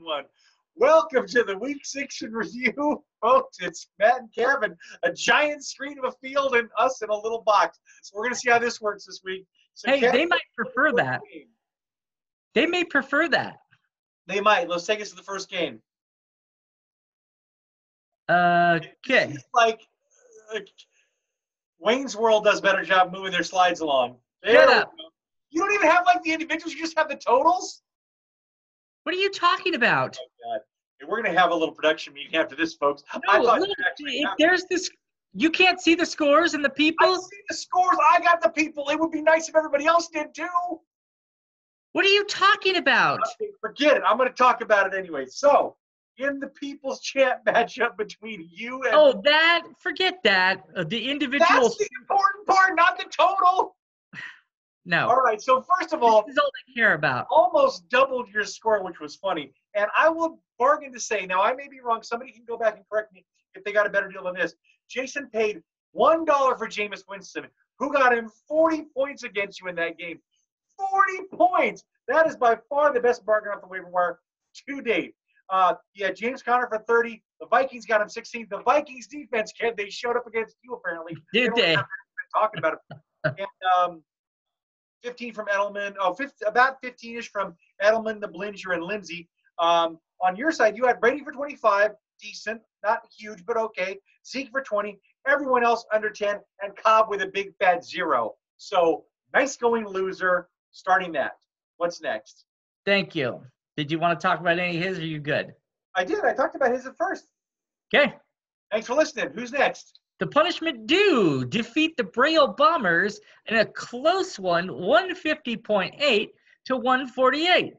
one. Welcome to the Week 6 in review, folks. It's Matt and Kevin, a giant screen of a field and us in a little box. So we're going to see how this works this week. So hey, Kevin, they might prefer that. They may prefer that. They might. Let's take us to the first game. Okay. Like Wayne's World does a better job moving their slides along. Shut up. You don't even have like the individuals. You just have the totals. What are you talking about? Oh God! And we're gonna have a little production meeting after this, folks. No, look, if there's this, you can't see the scores and the people. I see the scores. I got the people. It would be nice if everybody else did too. What are you talking about? Okay, forget it. I'm going to talk about it anyway. So, in the people's chat matchup between you and forget that. The individual. That's the important part, not the total. No. All right. So first of all, this is all I care about. Almost doubled your score, which was funny. And I will bargain to say, now I may be wrong. Somebody can go back and correct me if they got a better deal than this. Jason paid $1 for Jameis Winston, who got him 40 points against you in that game. 40 points. That is by far the best bargain off the waiver wire to date. James Conner for 30. The Vikings got him 16. The Vikings defense, Kev, they showed up against you apparently. Did they? Talking about it. And 15 from Edelman. About 15-ish from Edelman, the Blinger, and Lindsey. On your side, you had Brady for 25. Decent. Not huge, but okay. Zeke for 20. Everyone else under 10. And Cobb with a big fat 0. So nice going loser. Starting that. What's next? Thank you. Did you want to talk about any of his, or are you good? I did. I talked about his at first. Okay. Thanks for listening. Who's next? The punishment due. Defeat the Braille Bombers in a close one, 150.8 to 148.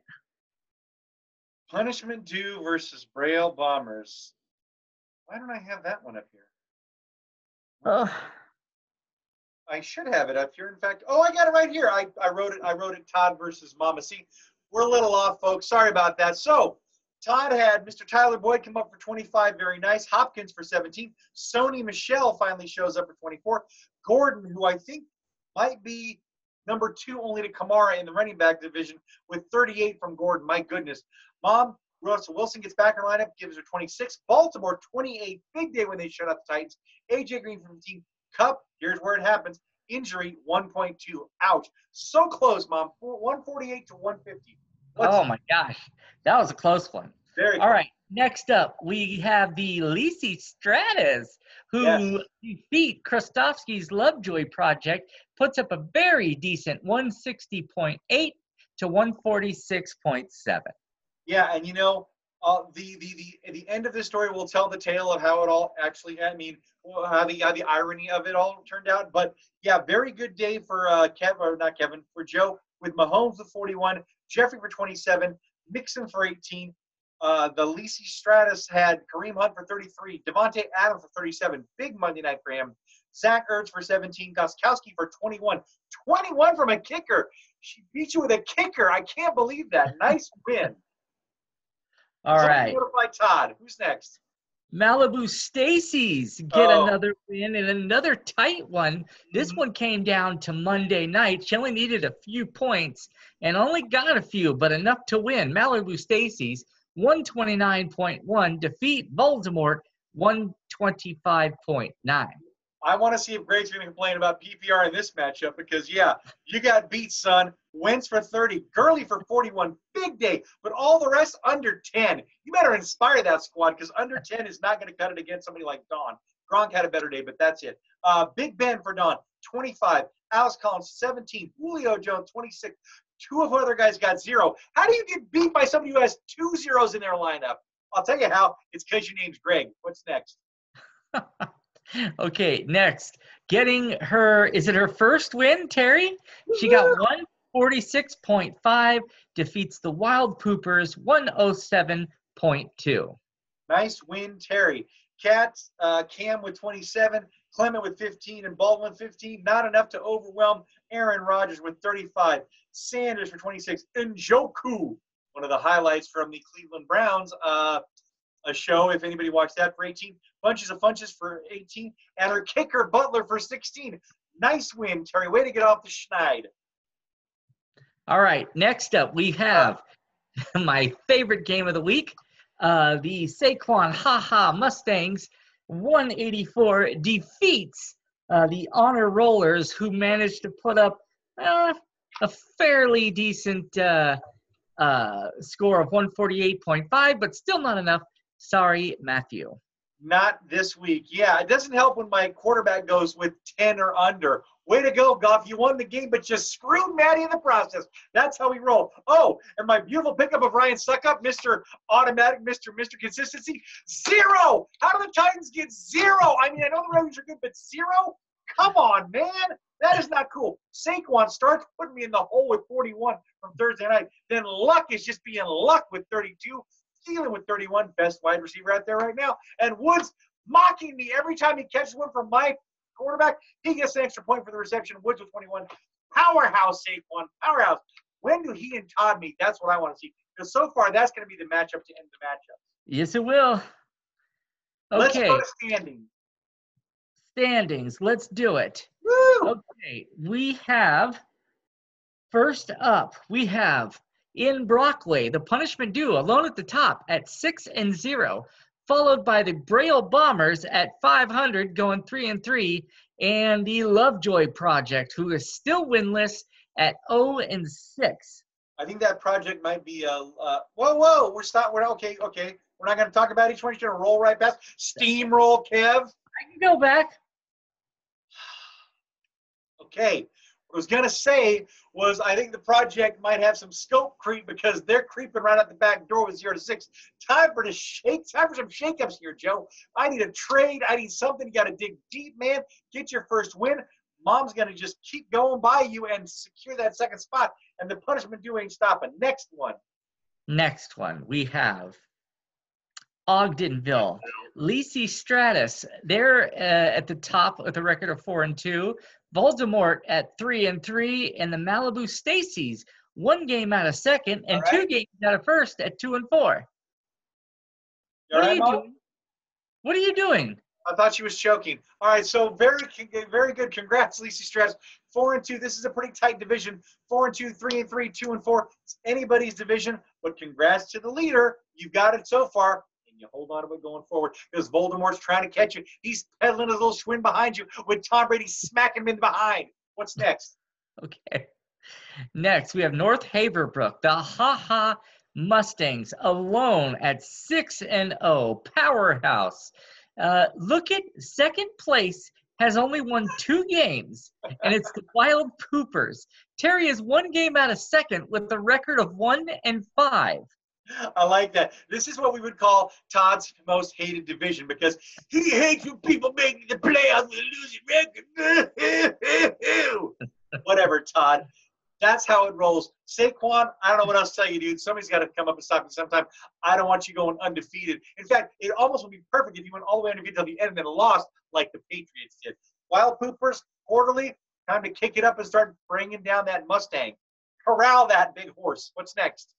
Punishment due versus Braille Bombers. Why don't I have that one up here? I should have it up here. In fact, I got it right here. I wrote it. Todd versus Mama. See, we're a little off, folks. Sorry about that. So, Todd had Mr. Tyler Boyd come up for 25. Very nice. Hopkins for 17. Sony Michel finally shows up for 24. Gordon, who I think might be number 2 only to Kamara in the running back division, with 38 from Gordon. My goodness. Mom, Russell Wilson gets back in the lineup, gives her 26. Baltimore, 28. Big day when they shut out the Titans. A.J. Green from the team. Cup, here's where it happens. Injury, 1.2. Ouch. So close, Mom. 148 to 150. Oh, my gosh. That was a close one. Very All right. Next up, we have the Lisi Stratus, who defeat Krostowski's Lovejoy Project, puts up a very decent 160.8 to 146.7. Yeah, and the end of this story will tell the tale of how it all actually, how the irony of it all turned out. But yeah, very good day for for Joe, with Mahomes with 41, Jeffrey for 27, Mixon for 18. The Lisi Stratus had Kareem Hunt for 33, Devontae Adams for 37. Big Monday night for him. Zach Ertz for 17, Gostkowski for 21. 21 from a kicker. She beat you with a kicker. I can't believe that. Nice win. All right. Notify Todd. Who's next? Malibu Stacy's get another win and another tight one. This one came down to Monday night. She only needed a few points and only got a few, but enough to win. Malibu Stacy's 129.1 defeat Baltimore 125.9. I want to see if Greg's going to complain about PPR in this matchup because, you got beat, son. Wentz for 30, Gurley for 41. Big day, but all the rest under 10. You better inspire that squad because under 10 is not going to cut it against somebody like Don. Gronk had a better day, but that's it. Big Ben for Don, 25. Alex Collins, 17. Julio Jones, 26. 2 of other guys got 0. How do you get beat by somebody who has 2 zeros in their lineup? I'll tell you how. It's because your name's Greg. What's next? Okay, next. Getting her, is it her first win, Terry? She got 146.5, defeats the Wild Poopers 107.2. Nice win, Terry. Cam with 27, Clement with 15, and Baldwin 15. Not enough to overwhelm Aaron Rodgers with 35. Sanders for 26. Njoku, one of the highlights from the Cleveland Browns a show, if anybody watched that, for 18. Bunches of Funches for 18. And her kicker, Butler, for 16. Nice win, Terry. Way to get off the schneid. All right, next up we have my favorite game of the week. The Saquon Ha Mustangs 184 defeats the Honor Rollers, who managed to put up a fairly decent score of 148.5, but still not enough. Sorry, Matthew. Not this week. Yeah, it doesn't help when my quarterback goes with 10 or under. Way to go, Goff. You won the game, but just screwed Matty in the process. That's how we roll. Oh, and my beautiful pickup of Ryan Suckup, Mr. Automatic, Mr. Consistency, 0. How do the Titans get 0? I mean, I know the Ravens are good, but 0? Come on, man. That is not cool. Saquon starts putting me in the hole with 41 from Thursday night. Then Luck is just being Luck with 32. Thielen with 31, best wide receiver out there right now. And Woods mocking me every time he catches one from my quarterback. He gets an extra point for the reception. Woods with 21. Powerhouse, Saquon. Powerhouse. When do he and Todd meet? That's what I want to see. Because so far, that's going to be the matchup to end the matchup. Yes, it will. Okay. Let's go to standings. Standings. Let's do it. Woo! Okay. We have, first up, we have in Brockway, the Punishment Duo, alone at the top at 6-0, followed by the Braille Bombers at 500, going 3-3, and the Lovejoy Project, who is still winless at 0-6. I think that project might be whoa. We're okay. We're not going to talk about each one. You're going to roll right past. Steamroll, Kev. I can go back. Okay. What I was going to say was I think the project might have some scope creep because they're creeping right out the back door with 0-6. Time for some shakeups here, Joe. I need a trade. I need something. You got to dig deep, man. Get your first win. Mom's going to just keep going by you and secure that second spot. And the Punishment Duo ain't stopping. Next one. We have Ogdenville. Lacey Stratus, they're at the top with a record of 4-2. Voldemort at 3-3, and the Malibu Stacy's 1 game out of second and 2 games out of first at 2-4. What are you doing? What are you doing? I thought she was choking. All right, so very good. Congrats, Lacey Stress. 4-2. This is a pretty tight division. 4-2, 3-3, 2-4. It's anybody's division, but congrats to the leader. You've got it so far. You hold on to it going forward because Voldemort's trying to catch you. He's peddling his little Schwinn behind you with Tom Brady smacking him in behind. What's next? Okay. Next, we have North Haverbrook, the Ha Mustangs, alone at 6-0. Powerhouse. Look at second place has only won 2 games, and it's the Wild Poopers. Terry is 1 game out of second with a record of 1-5. I like that. This is what we would call Todd's most hated division because he hates when people make the playoffs with a losing record. Whatever, Todd. That's how it rolls. Saquon, I don't know what else to tell you, dude. Somebody's got to come up and stop you sometime. I don't want you going undefeated. In fact, it almost would be perfect if you went all the way undefeated till the end and then lost like the Patriots did. Wild Poopers, quarterly, time to kick it up and start bringing down that Mustang. Corral that big horse. What's next?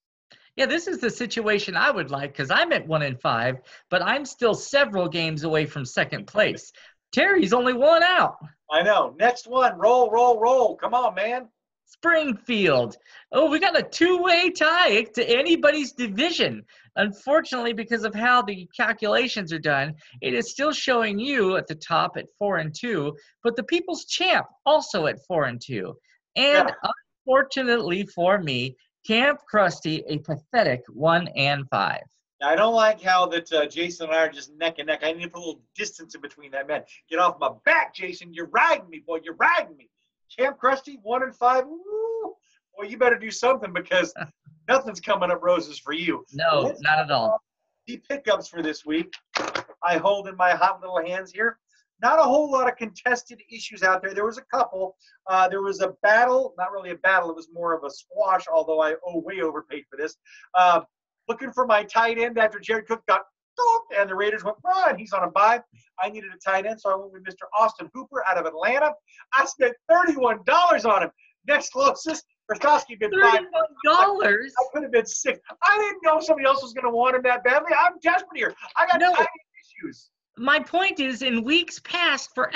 Yeah, this is the situation I would like because I'm at 1-5, but I'm still several games away from second place. Terry's only 1 out. I know. Next one. Roll. Come on, man. Springfield. Oh, we got a 2-way tie to anybody's division. Unfortunately, because of how the calculations are done, it is still showing you at the top at 4-2, but the People's Champ also at 4-2. And unfortunately for me, Camp Krusty, a pathetic 1-5. I don't like how that Jason and I are just neck and neck. I need to put a little distance in between that, man. Get off my back, Jason. You're riding me, boy. You're riding me. Camp Krusty, 1-5. Woo. Boy, you better do something because nothing's coming up roses for you. No, not at all. The pickups for this week, I hold in my hot little hands here. Not a whole lot of contested issues out there. There was a couple. There was a battle, not really a battle. It was more of a squash, although I way overpaid for this. Looking for my tight end after Jared Cook got and the Raiders went, and he's on a bye. I needed a tight end, so I went with Mr. Austin Hooper out of Atlanta. I spent $31 on him. Next closest, Rostowski bid $5. $31? I could have been $6. I didn't know somebody else was going to want him that badly. I'm desperate here. I got tight end issues. My point is, in weeks past, for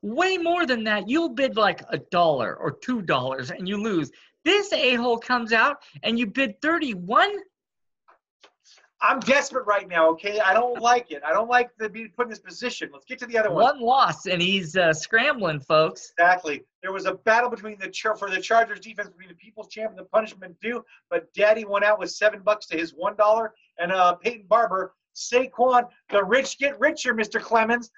way more than that, you'll bid like $1 or $2 and you lose. This a-hole comes out and you bid 31. I'm desperate right now, okay? I don't like it. I don't like to be put in this position. Let's get to the other one. One loss, and he's scrambling, folks. Exactly. There was a battle between the Chargers defense between the People's Champ and the punishment due, but Daddy went out with $7 to his $1, and Peyton Barber, Saquon, the rich get richer, Mr. Clemens.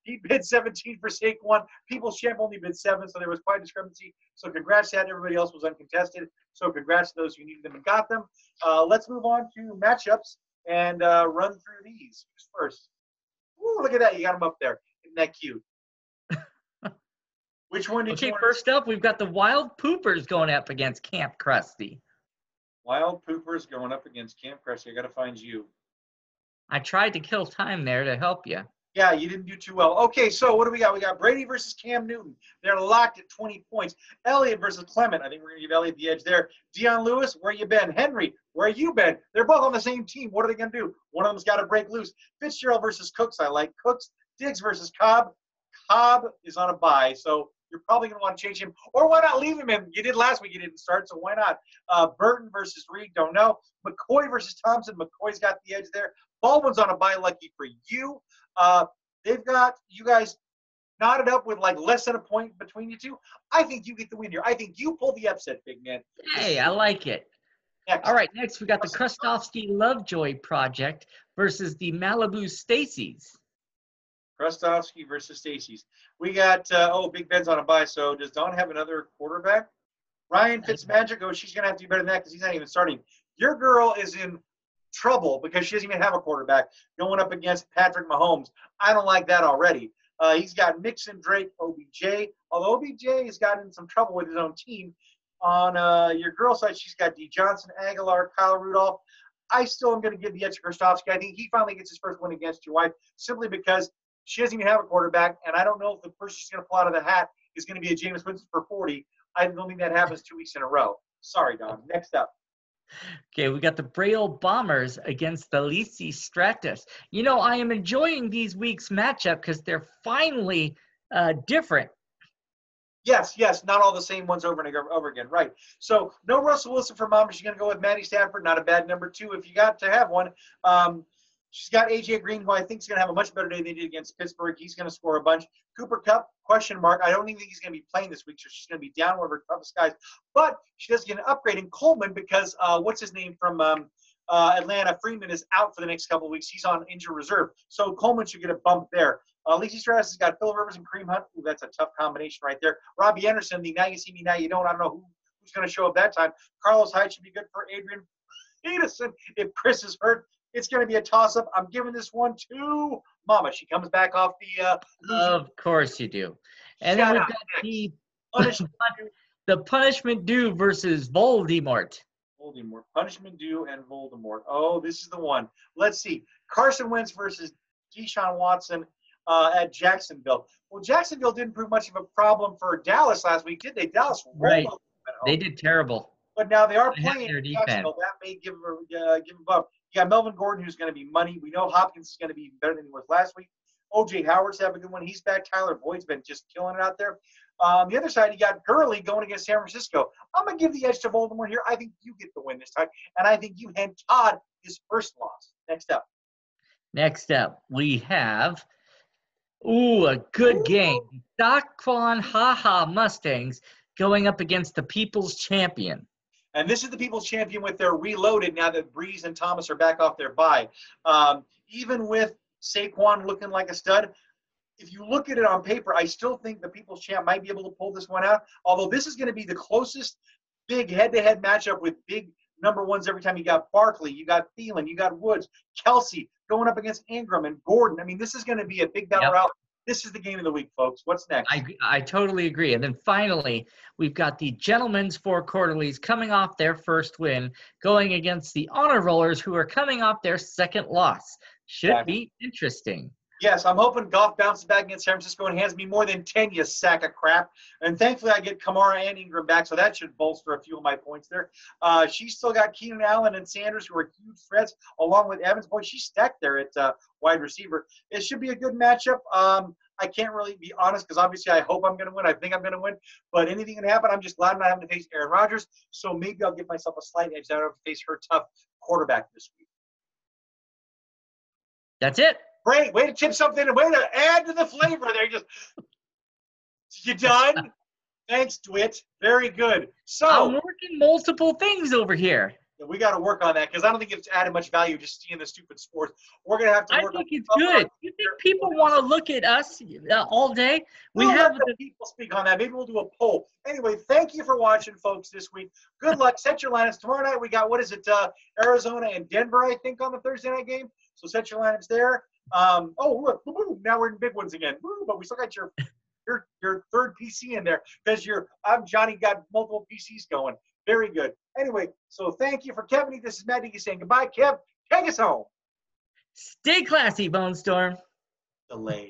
He bid 17 for Saquon. People's Champ only bid 7, so there was quite a discrepancy. So congrats to that. Everybody else was uncontested. So congrats to those who needed them and got them. Let's move on to matchups and run through these. Who's first? Ooh, look at that. You got them up there. Isn't that cute? Which one did you want? First up, we've got the Wild Poopers going up against Camp Krusty. Wild Poopers going up against Camp Krusty. I got to find you. I tried to kill time there to help you. Yeah, you didn't do too well. Okay, so what do we got? We got Brady versus Cam Newton. They're locked at 20 points. Elliott versus Clement. I think we're going to give Elliott the edge there. Deion Lewis, where you been? Henry, where you been? They're both on the same team. What are they going to do? One of them's got to break loose. Fitzgerald versus Cooks. I like Cooks. Diggs versus Cobb. Cobb is on a bye, so you're probably going to want to change him. Or why not leave him in? You did last week. You didn't start, so why not? Burton versus Reed. Don't know. McCoy versus Thompson. McCoy's got the edge there. Baldwin's on a bye, lucky for you. They've got you guys knotted up with like less than a point between you two. I think you get the win here. I think you pull the upset, big man. Hey, I like it. Next. All right, next we got the Krustovsky Lovejoy Project versus the Malibu Stacy's. Krustovsky versus Stacy's. We got, Big Ben's on a bye, so does Don have another quarterback? Ryan Fitzmagic, she's going to have to do better than that because he's not even starting. Your girl is in trouble because she doesn't even have a quarterback going up against Patrick Mahomes. I don't like that already. He's got Mixon, Drake, OBJ, although OBJ has gotten in some trouble with his own team. On your girl side, she's got D. Johnson, Aguilar, Kyle Rudolph. I still am going to give the edge to Krustovsky. I think he finally gets his first win against your wife simply because she doesn't even have a quarterback, and I don't know if the person she's going to pull out of the hat is going to be a Jameis Winston for 40. I don't think that happens 2 weeks in a row. Sorry, Don. Next up. Okay, we got the Braille Bombers against the Lisi Stratus. You know, I am enjoying these weeks' matchup because they're finally different. Yes, not all the same ones over and over again. Right. So no Russell Wilson for Mom. She's going to go with Matty Stafford. Not a bad number 2 if you got to have one. She's got A.J. Green, who I think is going to have a much better day than he did against Pittsburgh. He's going to score a bunch. Cooper Kupp, question mark. I don't even think he's going to be playing this week, so she's going to be down one of her toughest guys. But she does get an upgrade in Coleman because what's his name from Atlanta, Freeman, is out for the next couple of weeks. He's on injured reserve. So Coleman should get a bump there. Lacey Stratus has got Phil Rivers and Kareem Hunt. Ooh, that's a tough combination right there. Robbie Anderson, the now you see me, now you don't. I don't know who's going to show up that time. Carlos Hyde should be good for Adrian Peterson if Chris is hurt. It's going to be a toss-up. I'm giving this one to Mama. She comes back off the Of course you do. And then we've got the Punishment Due versus Voldemort. Punishment Due and Voldemort. Oh, this is the one. Let's see. Carson Wentz versus Deshaun Watson at Jacksonville. Well, Jacksonville didn't prove much of a problem for Dallas last week, did they? Dallas right. They did terrible. But now they are playing Jacksonville. That may give them a bump. You got Melvin Gordon, who's going to be money. We know Hopkins is going to be better than he was last week. O.J. Howard's having a good one. He's back. Tyler Boyd's been just killing it out there. The other side, you got Gurley going against San Francisco. I'm going to give the edge to Voldemort here. I think you get the win this time, and I think you hand Todd his first loss. Next up, we have a good game. Daquan Mustangs going up against the People's Champion. And this is the People's Champion with their reloaded now that Breeze and Thomas are back off their bye. Even with Saquon looking like a stud, if you look at it on paper, I still think the People's Champ might be able to pull this one out. Although this is going to be the closest big head-to-head matchup with big number ones every time. You got Barkley, you got Thielen, you got Woods, Kelsey going up against Ingram and Gordon. I mean, this is going to be a big battle route. This is the game of the week, folks. What's next? I totally agree. And then finally, we've got the Gentlemen's Four Quarterlies coming off their first win, going against the Honor Rollers, who are coming off their second loss. Should be interesting. Yes, I'm hoping Goff bounces back against San Francisco and hands me more than 10, you sack of crap. And thankfully, I get Kamara and Ingram back, so that should bolster a few of my points there. She's still got Keenan Allen and Sanders, who are huge threats, along with Evans. Boy, she's stacked there at wide receiver. It should be a good matchup. I can't really be honest because obviously I hope I'm going to win. I think I'm going to win, but anything can happen. I'm just glad I'm not having to face Aaron Rodgers. So maybe I'll give myself a slight edge. I don't have to face her tough quarterback this week. That's it. Great. Way to chip something and way to add to the flavor there. You done? Thanks, Dwight. Very good. So I'm working multiple things over here. we got to work on that because I don't think it's added much value just seeing the stupid sports. We're going to have to work I think on it's good. You think people want to look at us all day? We'll let the people speak on that. Maybe we'll do a poll. Anyway, thank you for watching, folks, this week. Good luck. Set your lineups. Tomorrow night we got, Arizona and Denver, I think, on the Thursday night game. So set your lineups there. Oh, look. Now we're in big ones again. But we still got your third PC in there because Johnny got multiple PCs going. Very good. Anyway, so thank you for Kevin. This is Matt Dickey saying goodbye. Kev, take us home. Stay classy, Bone Storm. Delay.